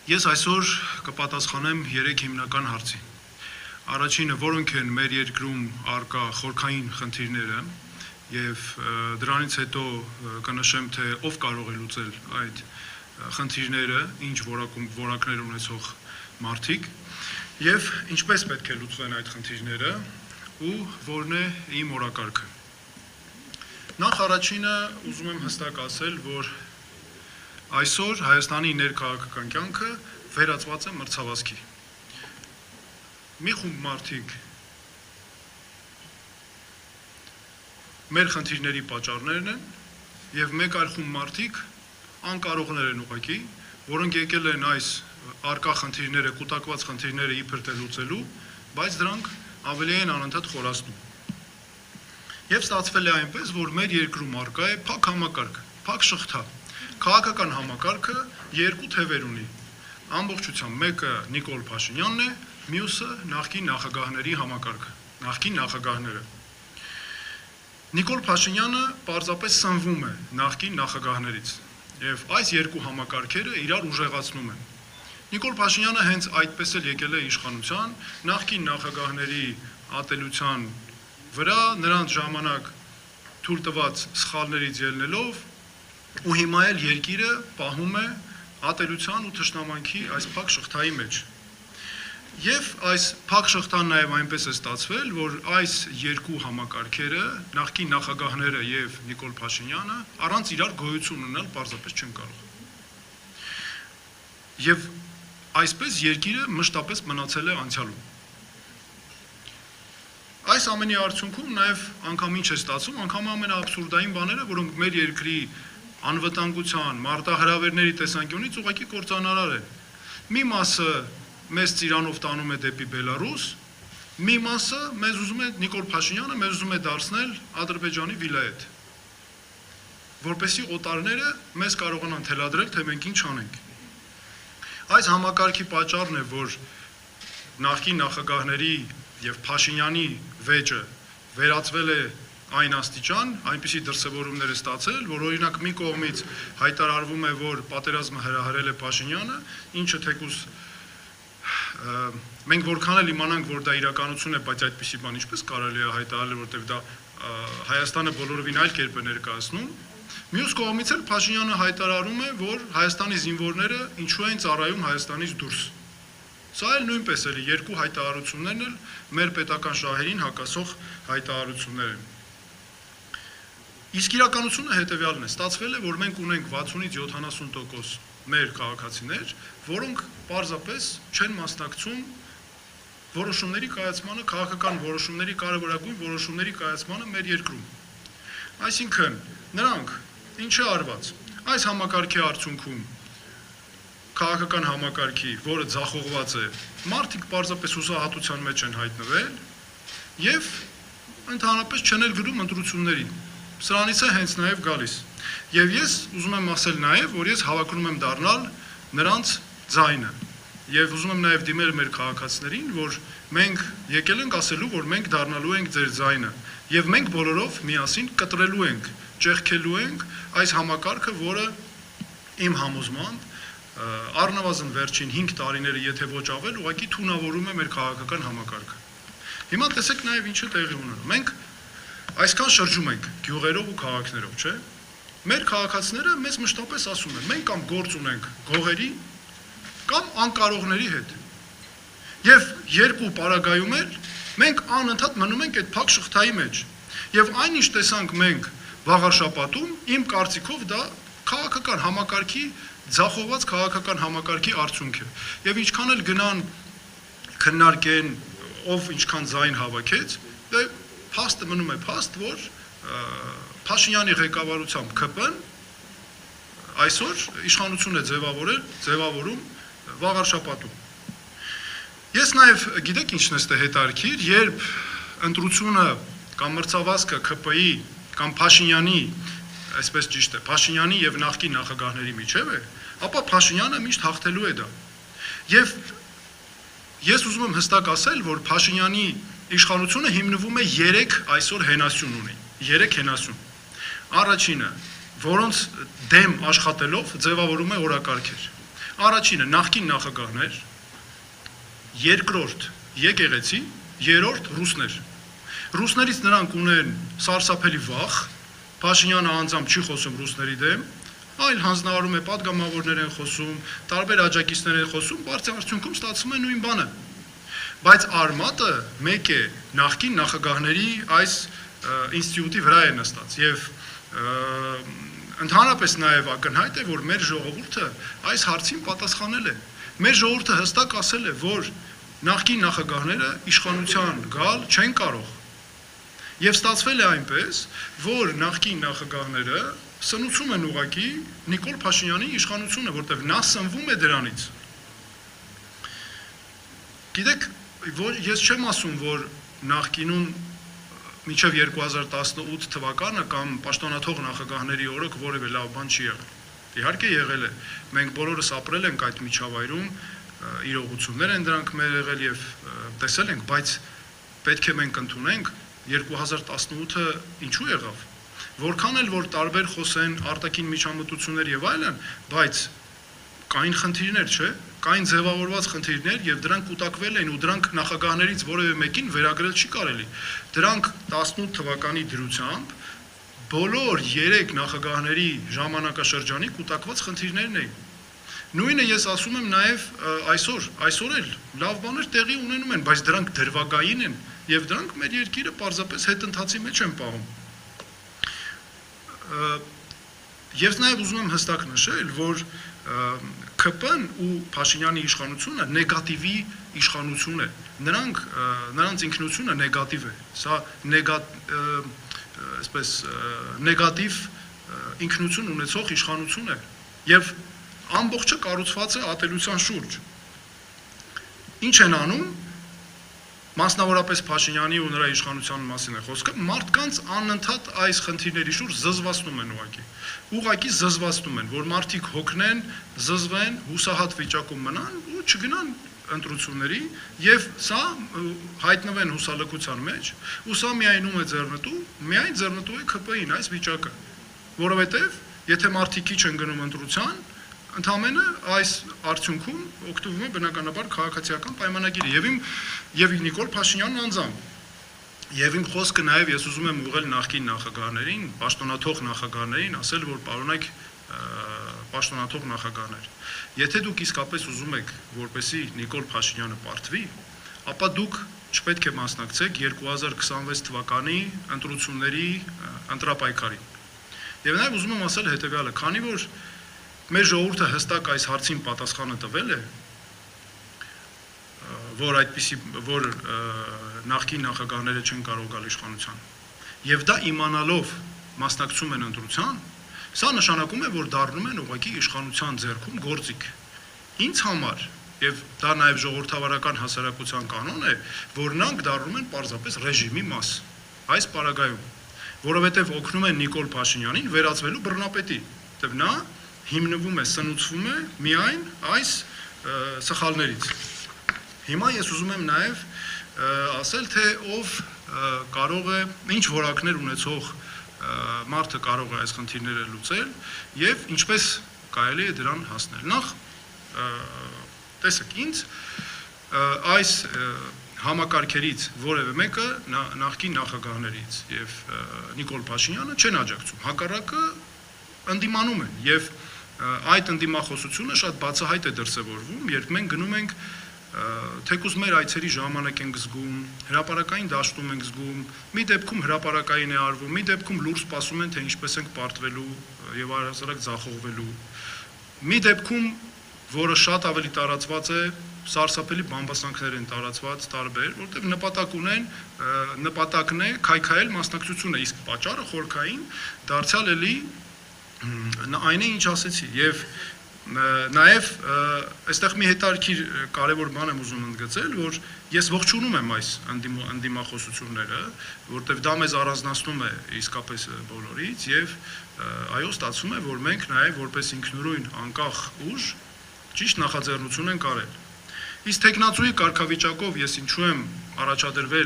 Ես այսօր կպատասխանեմ 3 հիմնական հարցի։ Առաջինը, որոնք են մեր երկրում առկա խորքային խնդիրները եւ դրանից հետո կնշեմ, թե ով կարող է լուծել այդ խնդիրները, ինչ որակներ ունեցող մարդիկ եւ ինչպես պետք է լուծվեն այդ խնդիրները ու որն է իմ օրակարգը։ Նախ առաջինը ուզում եմ հստակ ասել, որ այսօր Հայաստանի ներքաղաքական կյանքը վերածված է մրցավազքի։ Մի խումբ մարդիկ մեր խնդիրների պատճառներն են եւ մեկ այլ խումբ մարդիկ անկարողներ են ուղղակի, որոնք եկել են այս առկա խնդիրները, կուտակված խնդիրները իբր թե լուծելու, բայց դրանք ավելի են անընդհատ խորացնում։ Եվ ստացվել է այնպես, որ մեր երկրում առկա է փակ համակարգ, փակ շղթա։ Քաղաքական համակարգը երկու թևեր ունի։ Ամբողջությամբ մեկը Նիկոլ Փաշինյանն է, մյուսը նախկին նախագահների համակարգը, նախկին նախագահները։ Նիկոլ Փաշինյանը պարզապես սնվում է նախկին նախագահներից, եւ այս երկու համակարգերը իրար ուժեղացնում են։ Նիկոլ Փաշինյանը հենց այդպես էլ եկել է իշխանության, նախկին նախագահների ատելության վրա, նրանց ժամանակ թույլ տված սխալներից ելնելով ու հիմա էլ երկիրը պահում է ատելության ու թշնամանքի այս փակ շղթայի մեջ։ Եվ այս փակ շղթան նաև այնպես է ստացվել, որ այս երկու համակարգերը, նախկին նախագահները եւ Նիկոլ Փաշինյանը, առանց իրար գոյություն ունենալ պարզապես չեն կարող։ Եվ այսպես երկիրը մշտապես մնացել է անցյալում։ Այս ամենի արդյունքում նաև անգամ ինչ է ստացվում, անգամ ամենաաբսուրդային բաները, որոնք մեր երկրի անվտանգության, մարտահրավերների տեսանկյունից ուղղակի կործանարար են։ Մի մասը մեզ ծիրանով տանում է դեպի Բելարուս, մի մասը մեզ ուզում է Նիկոլ Փաշինյանը մեզ ուզում է դարձնել Ադրբեջանի վիլայետ, որպեսզի օտարները մեզ կարողանան թելադրել, թե մենք ինչ անենք։ Այս համակարգի պատճառն է, որ նախկին նախագահների եւ Փաշինյանի վեճը վերածվել է այն աստիճան, այնպիսի դրսևորումներ է ստացել, որ օրինակ մի կողմից հայտարարվում է, որ պատերազմը հրահրել է Փաշինյանը, ինչը թեկուզ մենք որքան էլ իմանանք, որ դա իրականություն է, բայց այդպիսի բան ինչպես կարելի է հայտարարել, որտեղ դա Հայաստանը բոլորովին այլ կերպ է ներկայացնում։ Մյուս կողմից էլ Փաշինյանը հայտարարում է, որ Հայաստանի զինվորները ինչու են ծառայում Հայաստանից դուրս։ Սա էլ նույնպես էլի երկու հայտարարություններն էլ մեր պետական շահերին հակասող հայտարարություններ են։ Իսկ իրականությունը հետևյալն է, ստացվել է, որ մենք ունենք 60-ից 70% մեր քաղաքացիներ, որոնք պարզապես չեն մասնակցում որոշումների կայացմանը, քաղաքական որոշումների կարևորագույն որոշումների կայացմանը մեր երկրում։ Այսինքն, նրանք ինչ է արված։ Այս համակարգի արդյունքում քաղաքական համակարգի, որը ձախողված է, մարդիկ պարզապես հուսահատության մեջ են հայտնվել եւ ընդհանրապես չեն էլ գրում ընտրություններին։ Սրանից է հենց նաև գալիս։ Եվ ես ուզում եմ ասել նաև, որ ես հավակնում եմ դառնալ նրանց ձայնը։ Եվ ուզում եմ նաև դիմել մեր քաղաքացիներին, որ մենք եկել ենք ասելու, որ մենք դառնալու ենք ձեր ձայնը։ Եվ մենք բոլորով միասին կտրելու ենք, ճեղքելու ենք այս համակարգը, որը իմ համոզմամբ առնվազն վերջին 5 տարիները, եթե ոչ ավել, ուղղակի թունավորում է մեր քաղաքական համակարգը։ Հիմա տեսեք նաև ինչը տեղի ունենում։ Մենք այսքան շրջում ենք գյուղերով ու քաղաքներով, չէ՞։ Մեր քաղաքացիները մեզ մշտապես ասում են, մենք կամ գործ ունենք գողերի, կամ անկարողների հետ։ Եվ երկու պարագայում էլ մենք անընդհատ մնում ենք այդ փակ շղթայի մեջ։ Եվ այնինչ տեսանք մենք վաղար շաբաթում, իմ կարծիքով դա քաղաքական համակարգի ձախողված քաղաքական համակարգի արդյունք է։ Եվ ինչքան էլ գնան քննարկեն, ով ինչքան ձայն հավաքեց, դե փաստը մնում է փաստ, որ Փաշինյանի ղեկավարությամբ ԿՊ-ն այսօր իշխանություն է ձևավորում վաղար շաբաթում։ Ես նաև գիտեք ինչն է հետաքրքիր, երբ ընտրությունը կամ մրցավազքը ԿՊ-ի կամ Փաշինյանի, այսպես ճիշտ է, Փաշինյանի եւ նախկին նախագահների միջև է, ապա Փաշինյանը միշտ հաղթելու է դա։ Եվ ես ուզում եմ հստակ ասել, որ Փաշինյանի իշխանությունը հիմնվում է 3 այսօր հենասյուն ունի, 3 հենասյուն։ Առաջինը, որոնց դեմ աշխատելով ձևավորում է օրակարգեր։ Առաջինը նախկին նախագահներ, երկրորդ եկեղեցի, երրորդ ռուսներ։ Ռուսներից նրանք ունեն սարսափելի վախ, Փաշինյանը անձամբ չի խոսում ռուսների դեմ, այլ հանձնարարում է պատգամավորներ են խոսում, տարբեր աջակիցներ են խոսում, բարձր արդյունքում ստացվում է նույն բանը։ Բայց արմատը մեկ է նախկին նախագահների այս ինստիտուտի վրա է նստած եւ ընդհանրապես նաև ակնհայտ է, որ մեր ժողովուրդը այս հարցին պատասխանել է։ Մեր ժողովուրդը հստակ ասել է, որ նախկին նախագահները իշխանության գալ չեն կարող։ Եվ ստացվել է այնպես, որ նախկին նախագահները սնուցում են ուղղակի Նիկոլ Փաշինյանի իշխանությունը, որտեղ նա սնվում է դրանից։ Գիտեք, ես չեմ ասում, որ նախկինում մինչև 2018 թվականը կամ պաշտոնաթող նախագահների օրը որևէ լավ բան չի եղել։ Իհարկե եղել է։ Մենք բոլորս ապրել ենք այդ միջավայրում, իրողություններ են դրանք մեր եղել եւ տեսել ենք, բայց պետք է մենք ընդունենք 2018-ը ինչու եղավ։ Որքան էլ որ տարբեր խոսեն արտաքին միջամտություններ եւ այլն, բայց կային խնդիրներ, չէ՞, կային ձևավորված խնդիրներ եւ դրանք կուտակվել են ու դրանք նախագահներից որևէ մեկին վերագրել չի կարելի։ Դրանք 18 թվականի դրությամբ բոլոր 3 նախագահների ժամանակաշրջանի կուտակված խնդիրներն էին։ Նույնը ես ասում եմ նաեւ այսօր էլ լավ բաներ տեղի ունենում են, բայց դրանք դրվագային են եւ դրանք մեր երկիրը պարզապես հետընթացի մեջ են պահում։ Ես նաեւ ուզում եմ հստակ նշել, որ ԿՊ-ն ու Փաշինյանի իշխանությունը նեգատիվի իշխանություն է։ Նրանց ինքնությունը նեգատիվ է։ Սա այսպես նեգատիվ ինքնություն ունեցող իշխանություն է եւ ամբողջը կառուցված է ատելության շուրջ։ Ինչ են անում, մասնավորապես Փաշինյանի ու նրա իշխանության մասին է խոսքը, մարդկանց անընդհատ այս խնդիրների շուրջ զզվացնում են ուղղակի զզվացնում են, որ մարդիկ հոգնեն, զզվեն, հուսահատ վիճակում մնան ու չգնան ընտրությունների եւ սա հայտնվեն հուսալքության մեջ ու սա միայնում է միայն ձեռնտու է ԿՊ-ին այս վիճակը, որովհետեւ եթե մարդիկ քիչ են գնում ընտրության, ընդամենը այս արդյունքում օգտվում է բնականաբար քաղաքացիական պայմանագիրը եւ Նիկոլ Փաշինյանն անձամբ եւ իմ խոսքը նաեւ ես ուզում եմ ուղղել նախկին նախագահներին, պաշտոնաթող նախագահներին, ասել որ պարոնայք պաշտոնաթող նախագահներ, եթե դուք իսկապես ուզում եք որպեսի Նիկոլ Փաշինյանը պարտվի, ապա դուք չպետք է մասնակցեք 2026 թվականի ընտրությունների ընտրապայքարին։ Եվ նաեւ ուզում եմ ասել հետեւյալը, քանի որ մեր ժողովուրդը հստակ այս հարցին պատասխանը տվել է, որ նախկին նախագահները չեն կարող գալ իշխանության, եւ դա իմանալով մասնակցում են ընտրության, սա նշանակում է, որ դառնում են ուղղակի իշխանության ձեռքում գործիք։ Ինձ համար, եւ դա նաեւ ժողովրդավարական հասարակության կանոն է, որ նրանք դառնում են պարզապես ռեժիմի մաս այս պարագայում, որովհետեւ օգնում են Նիկոլ Փաշինյանին վերածվելու բռնապետի, որտեղ նա հիմնվում է, սնուցվում է միայն այս սխալներից։ Հիմա ես ուզում եմ նաև ասել, թե ով կարող է, ինչ որակներ ունեցող մարդը կարող է այս խնդիրները լուծել եւ ինչպես կարելի է դրան հասնել։ Նախ տեսեք, ինձ այս համակարգերից որևէ մեկը նախկին նախագահներից եւ Նիկոլ Փաշինյանը չեն աջակցում, հակառակը ընդդիմանում են եւ այդ ընդդիմախոսությունը շատ բացահայտ է դրսևորվում, երբ մենք գնում ենք թեկուզ մեր այցերի ժամանակ ենք զգում, հրապարակային դաշտում ենք զգում, մի դեպքում հրապարակային է արվում, մի դեպքում լուրջ սպասում են, թե ինչպես ենք պարտվելու եւ առհասարակ ձախողվելու։ Մի դեպքում, որը շատ ավելի տարածված է, սարսափելի բամբասանքներ են տարածված տարբեր, որտեղ նպատակն է քայքայել մասնակցությունը, իսկ պատճառը խորքային դարձյալ էլի այն է, ինչ ասեցի, եւ նաեւ այստեղ մի հետարքիր կարևոր բան եմ ուզում ընդգծել, որ ես ողջունում եմ այս ընդդիմախոսությունները, որտեղ դա մեզ առանձնացնում է իսկապես բոլորից եւ այո, ստացվում է, որ մենք նաեւ որպես ինքնուրույն անկախ ուժ ճիշտ նախաձեռնություն ենք արել։ Իսկ տեխնացուի կարգավիճակով ես ինչու եմ առաջադրվել